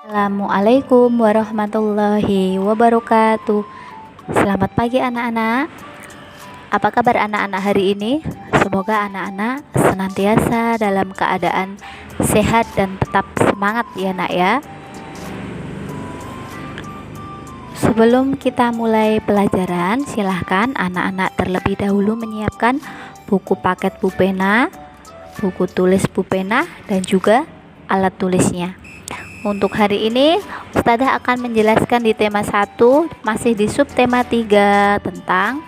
Assalamualaikum warahmatullahi wabarakatuh. Selamat pagi anak-anak. Apa kabar anak-anak hari ini? Semoga anak-anak senantiasa dalam keadaan sehat dan tetap semangat ya nak ya. Sebelum kita mulai pelajaran, silahkan anak-anak terlebih dahulu menyiapkan buku paket pulpena, buku tulis pulpena, dan juga alat tulisnya. Untuk hari ini Ustazah akan menjelaskan di tema 1, masih di subtema 3 tentang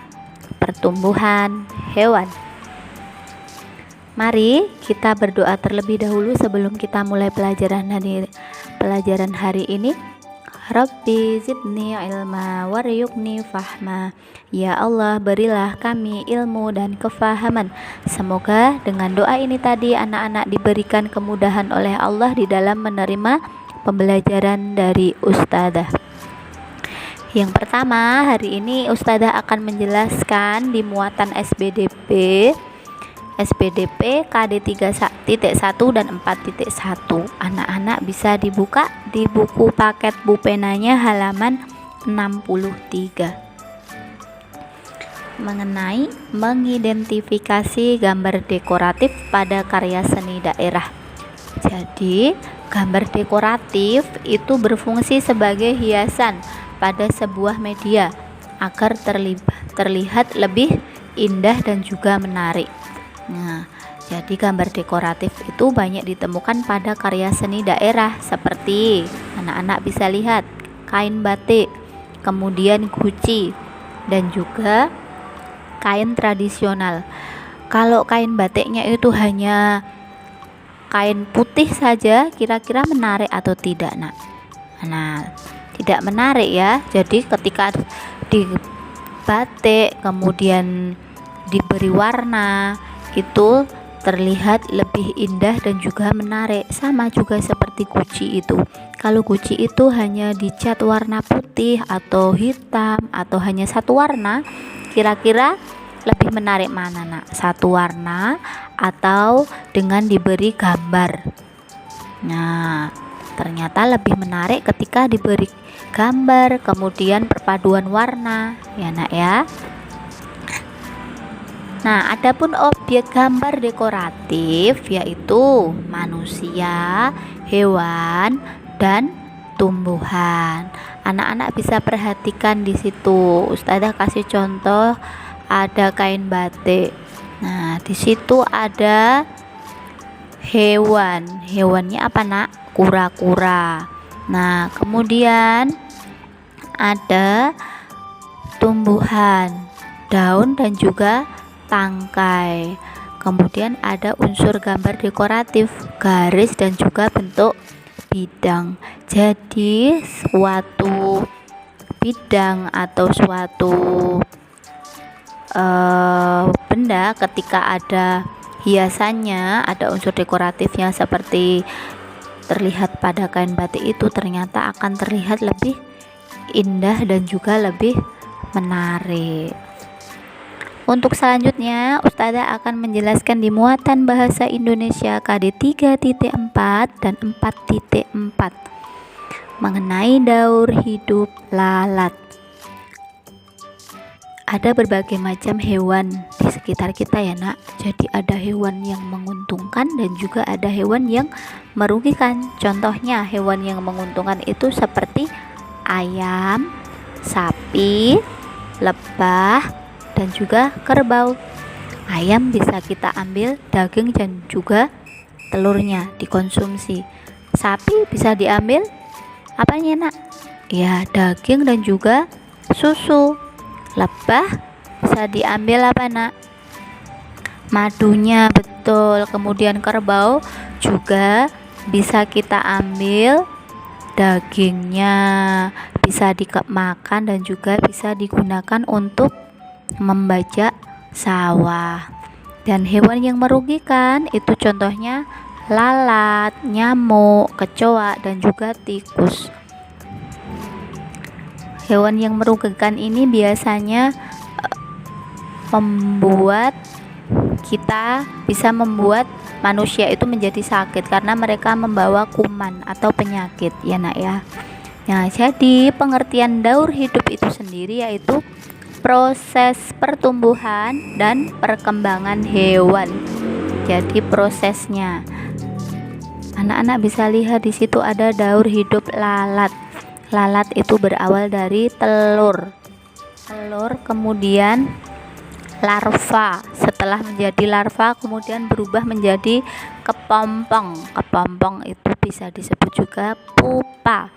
pertumbuhan hewan. Mari kita berdoa terlebih dahulu sebelum kita mulai pelajaran hari ini. Rabbi zidni ilma waryukni fahma. Ya Allah, berilah kami ilmu dan kefahaman. Semoga dengan doa ini tadi anak-anak diberikan kemudahan oleh Allah di dalam menerima pembelajaran dari Ustazah. Yang pertama, hari ini Ustazah akan menjelaskan di muatan SPDP KD 3.1 dan 4.1. Anak-anak bisa dibuka di buku paket pulpenanya halaman 63. Mengenai mengidentifikasi gambar dekoratif pada karya seni daerah. Jadi, gambar dekoratif itu berfungsi sebagai hiasan pada sebuah media agar terlihat lebih indah dan juga menarik. Nah, jadi gambar dekoratif itu banyak ditemukan pada karya seni daerah seperti anak-anak bisa lihat kain batik, kemudian guci, dan juga kain tradisional. Kalau kain batiknya itu hanya kain putih saja, kira-kira menarik atau tidak nak? Nah, tidak menarik ya. Jadi ketika di batik kemudian diberi warna, itu terlihat lebih indah dan juga menarik. Sama juga seperti guci itu. Kalau guci itu hanya dicat warna putih atau hitam atau hanya satu warna, kira-kira lebih menarik mana nak? Satu warna atau dengan diberi gambar? Nah, ternyata lebih menarik ketika diberi gambar kemudian perpaduan warna ya nak ya. Nah, adapun objek gambar dekoratif yaitu manusia, hewan, dan tumbuhan. Anak-anak bisa perhatikan di situ. Ustazah kasih contoh, ada kain batik. Nah, di situ ada hewan. Hewannya apa nak? Kura-kura. Nah, kemudian ada tumbuhan, daun dan juga tangkai. Kemudian ada unsur gambar dekoratif, garis dan juga bentuk bidang. Jadi suatu bidang atau suatu benda ketika ada hiasannya, ada unsur dekoratifnya seperti terlihat pada kain batik itu, ternyata akan terlihat lebih indah dan juga lebih menarik. Untuk selanjutnya, Ustazah akan menjelaskan di muatan bahasa Indonesia KD 3.4 dan 4.4 mengenai daur hidup lalat. Ada berbagai macam hewan di sekitar kita ya nak. Jadi ada hewan yang menguntungkan dan juga ada hewan yang merugikan. Contohnya hewan yang menguntungkan itu seperti ayam, sapi, lebah, dan juga kerbau. Ayam bisa kita ambil daging dan juga telurnya dikonsumsi. Sapi bisa diambil apanya nak? Ya, daging dan juga susu. Lebah bisa diambil apa nak? Madunya, betul. Kemudian kerbau juga bisa kita ambil dagingnya, bisa dimakan dan juga bisa digunakan untuk membajak sawah. Dan hewan yang merugikan itu contohnya lalat, nyamuk, kecoa, dan juga tikus. Hewan yang merugikan ini biasanya membuat kita bisa membuat manusia itu menjadi sakit karena mereka membawa kuman atau penyakit ya nak ya. Nah, jadi pengertian daur hidup itu sendiri yaitu proses pertumbuhan dan perkembangan hewan. Jadi prosesnya. Anak-anak bisa lihat di situ ada daur hidup lalat. Lalat itu berawal dari telur. Telur kemudian larva. Setelah menjadi larva kemudian berubah menjadi kepompong. Kepompong itu bisa disebut juga pupa.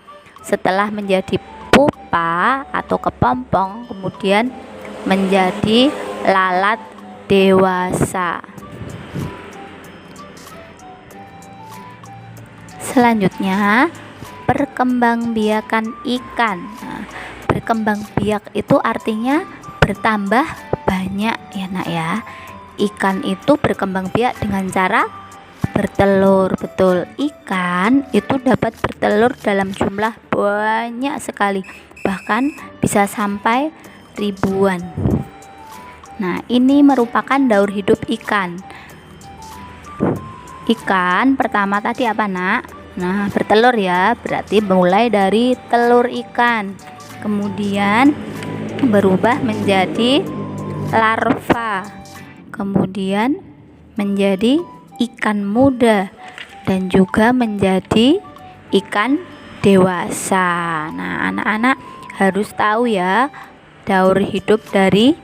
Setelah menjadi pupa atau kepompong kemudian menjadi lalat dewasa. Selanjutnya perkembangbiakan ikan. Nah, berkembang biak itu artinya bertambah banyak ya nak ya. Ikan itu berkembang biak dengan cara bertelur. Betul, ikan itu dapat bertelur dalam jumlah banyak sekali, bahkan bisa sampai ribuan. Nah, ini merupakan daur hidup ikan. Ikan pertama tadi apa nak? Nah, bertelur ya, berarti mulai dari telur ikan kemudian berubah menjadi larva, kemudian menjadi ikan muda dan juga menjadi ikan dewasa. Nah, anak-anak harus tahu ya daur hidup dari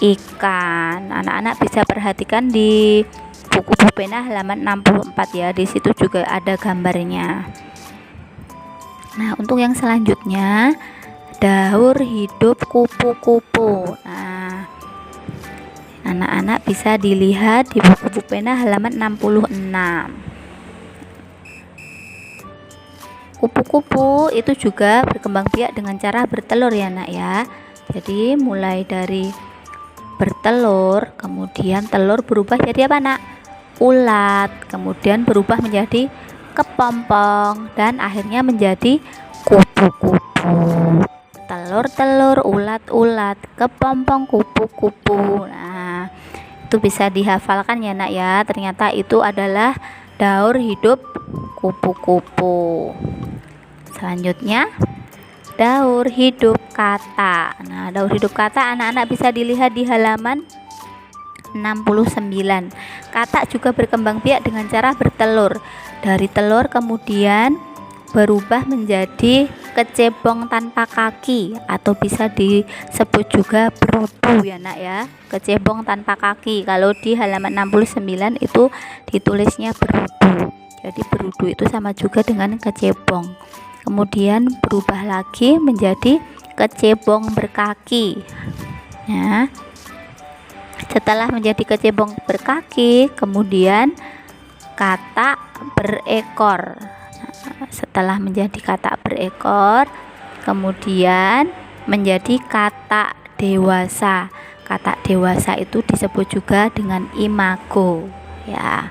ikan. Anak-anak bisa perhatikan di buku pena halaman 64 ya. Di situ juga ada gambarnya. Nah, untuk yang selanjutnya daur hidup kupu-kupu. Nah, anak-anak bisa dilihat di buku pena halaman 66. Kupu-kupu itu juga berkembang biak dengan cara bertelur ya nak ya. Jadi mulai dari bertelur, kemudian telur berubah jadi apa nak? Ulat, kemudian berubah menjadi kepompong dan akhirnya menjadi kupu-kupu. Telur-telur, ulat-ulat, kepompong, kupu-kupu. Nah, itu bisa dihafalkan ya nak ya. Ternyata itu adalah daur hidup kupu-kupu. Selanjutnya daur hidup kata. Nah, daur hidup kata anak-anak bisa dilihat di halaman 69. Kata juga berkembang biak dengan cara bertelur. Dari telur kemudian berubah menjadi kecebong tanpa kaki atau bisa disebut juga berudu ya nak ya. Kecebong tanpa kaki. Kalau di halaman 69 itu ditulisnya berudu. Jadi berudu itu sama juga dengan kecebong. Kemudian berubah lagi menjadi kecebong berkaki. Ya. Setelah menjadi kecebong berkaki, kemudian katak berekor. Setelah menjadi katak berekor, kemudian menjadi katak dewasa. Katak dewasa itu disebut juga dengan imago ya.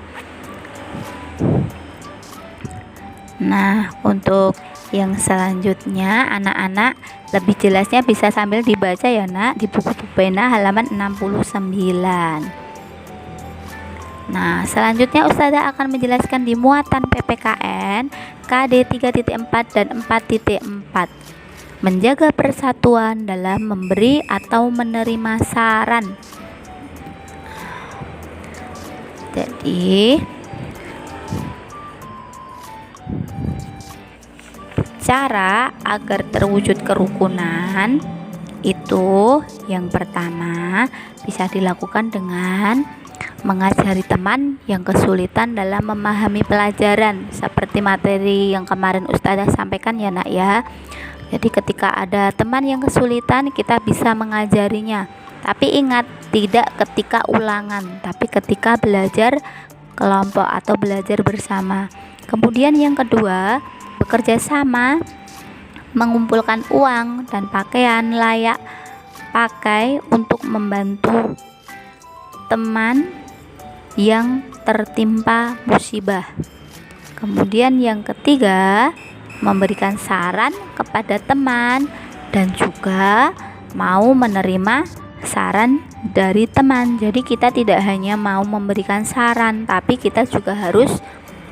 Nah, untuk yang selanjutnya anak-anak lebih jelasnya bisa sambil dibaca ya nak di buku pena halaman 69. Nah, selanjutnya Ustazah akan menjelaskan di muatan PPKN KD 3.4 dan 4.4. Menjaga persatuan dalam memberi atau menerima saran. Jadi, cara agar terwujud kerukunan itu yang pertama bisa dilakukan dengan mengajari teman yang kesulitan dalam memahami pelajaran seperti materi yang kemarin Ustazah sampaikan ya nak ya. Jadi ketika ada teman yang kesulitan kita bisa mengajarinya, tapi ingat tidak ketika ulangan tapi ketika belajar kelompok atau belajar bersama. Kemudian yang kedua, bekerja sama mengumpulkan uang dan pakaian layak pakai untuk membantu teman yang tertimpa musibah. Kemudian yang ketiga, memberikan saran kepada teman dan juga mau menerima saran dari teman. Jadi kita tidak hanya mau memberikan saran, tapi kita juga harus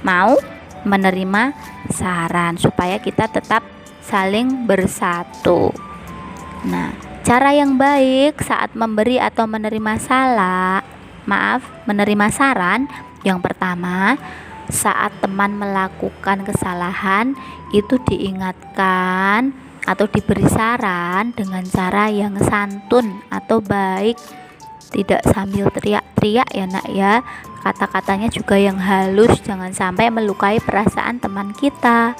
mau menerima saran supaya kita tetap saling bersatu. Nah, cara yang baik saat memberi atau menerima menerima saran, yang pertama, saat teman melakukan kesalahan itu diingatkan atau diberi saran dengan cara yang santun atau baik, tidak sambil teriak-teriak ya nak ya. Kata-katanya juga yang halus, jangan sampai melukai perasaan teman kita.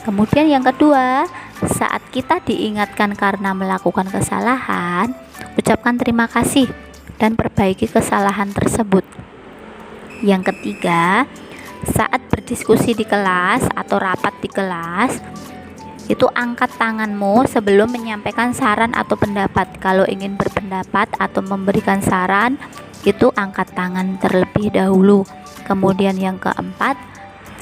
Kemudian yang kedua, saat kita diingatkan karena melakukan kesalahan, ucapkan terima kasih dan perbaiki kesalahan tersebut. Yang ketiga, saat berdiskusi di kelas atau rapat di kelas, itu angkat tanganmu sebelum menyampaikan saran atau pendapat. Kalau ingin berpendapat atau memberikan saran, itu angkat tangan terlebih dahulu. Kemudian yang keempat,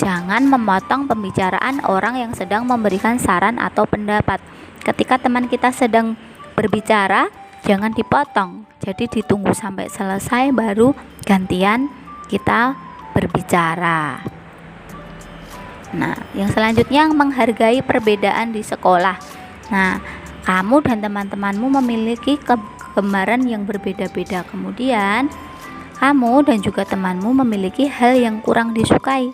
jangan memotong pembicaraan orang yang sedang memberikan saran atau pendapat. Ketika teman kita sedang berbicara, jangan dipotong. Jadi ditunggu sampai selesai baru gantian kita berbicara. Nah, yang selanjutnya, menghargai perbedaan di sekolah. Nah, kamu dan teman-temanmu memiliki kegemaran yang berbeda-beda. Kemudian, kamu dan juga temanmu memiliki hal yang kurang disukai.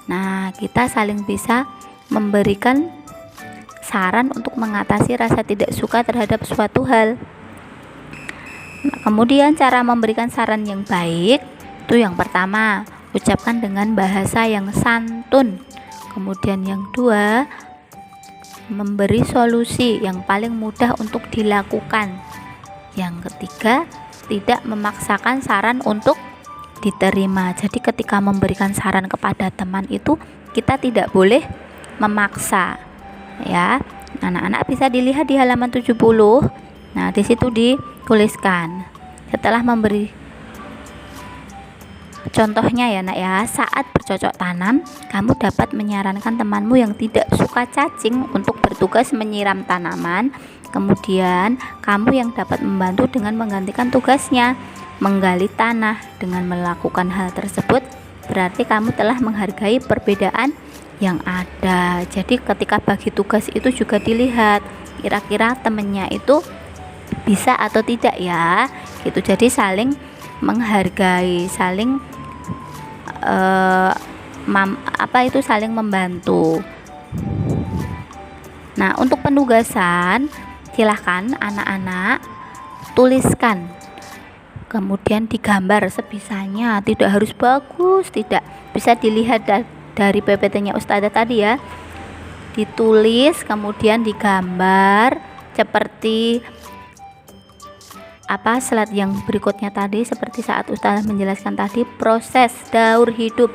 Nah, kita saling bisa memberikan saran untuk mengatasi rasa tidak suka terhadap suatu hal. Nah, kemudian cara memberikan saran yang baik itu yang pertama, ucapkan dengan bahasa yang santun. Kemudian yang kedua, memberi solusi yang paling mudah untuk dilakukan. Yang ketiga, tidak memaksakan saran untuk diterima. Jadi ketika memberikan saran kepada teman itu kita tidak boleh memaksa ya. Anak-anak bisa dilihat di halaman 70. Nah, di situ dituliskan. Setelah memberi contohnya ya nak ya, saat bercocok tanam, kamu dapat menyarankan temanmu yang tidak suka cacing untuk bertugas menyiram tanaman. Kemudian kamu yang dapat membantu dengan menggantikan tugasnya menggali tanah. Dengan melakukan hal tersebut berarti kamu telah menghargai perbedaan yang ada. Jadi ketika bagi tugas itu juga dilihat kira-kira temennya itu bisa atau tidak ya gitu. Jadi saling menghargai, saling saling membantu. Nah, untuk penugasan silahkan anak-anak tuliskan, kemudian digambar sebisanya, tidak harus bagus, tidak bisa dilihat dari PPT-nya Ustazah tadi ya. Ditulis kemudian digambar seperti slide yang berikutnya tadi, seperti saat Ustazah menjelaskan tadi, proses daur hidup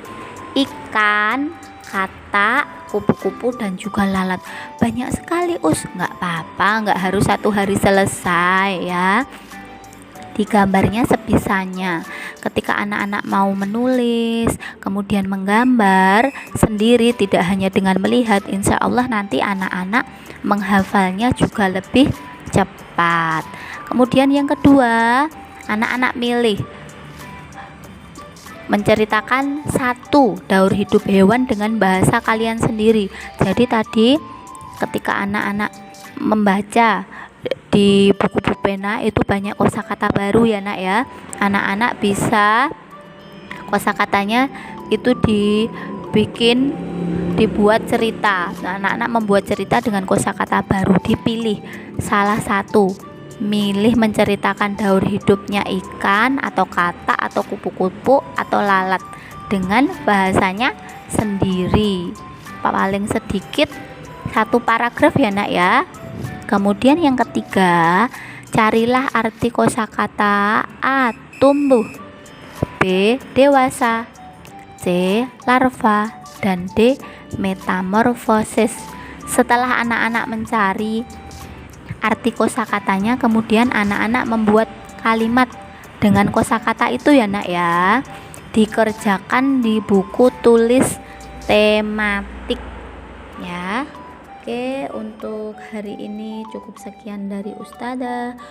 ikan, kata, kupu-kupu dan juga lalat. Banyak sekali nggak apa-apa, nggak harus satu hari selesai ya. Digambarnya sebisanya. Ketika anak-anak mau menulis kemudian menggambar sendiri, tidak hanya dengan melihat, insya Allah nanti anak-anak menghafalnya juga lebih cepat. Kemudian yang kedua, anak-anak milih menceritakan satu daur hidup hewan dengan bahasa kalian sendiri. Jadi tadi ketika anak-anak membaca di buku pulpena itu banyak kosakata baru ya nak ya. Anak-anak bisa kosakatanya itu dibuat cerita. Nah, anak-anak membuat cerita dengan kosakata baru, dipilih salah satu, milih menceritakan daur hidupnya ikan atau kata atau kupu-kupu atau lalat dengan bahasanya sendiri, paling sedikit satu paragraf ya nak ya. Kemudian yang ketiga, carilah arti kosakata A. Tumbuh, B. Dewasa, C. Larva, dan D. Metamorfosis. Setelah anak-anak mencari arti kosakatanya, kemudian anak-anak membuat kalimat dengan kosakata itu ya nak ya. Dikerjakan di buku tulis tematik ya. Oke, untuk hari ini cukup sekian dari Ustazah.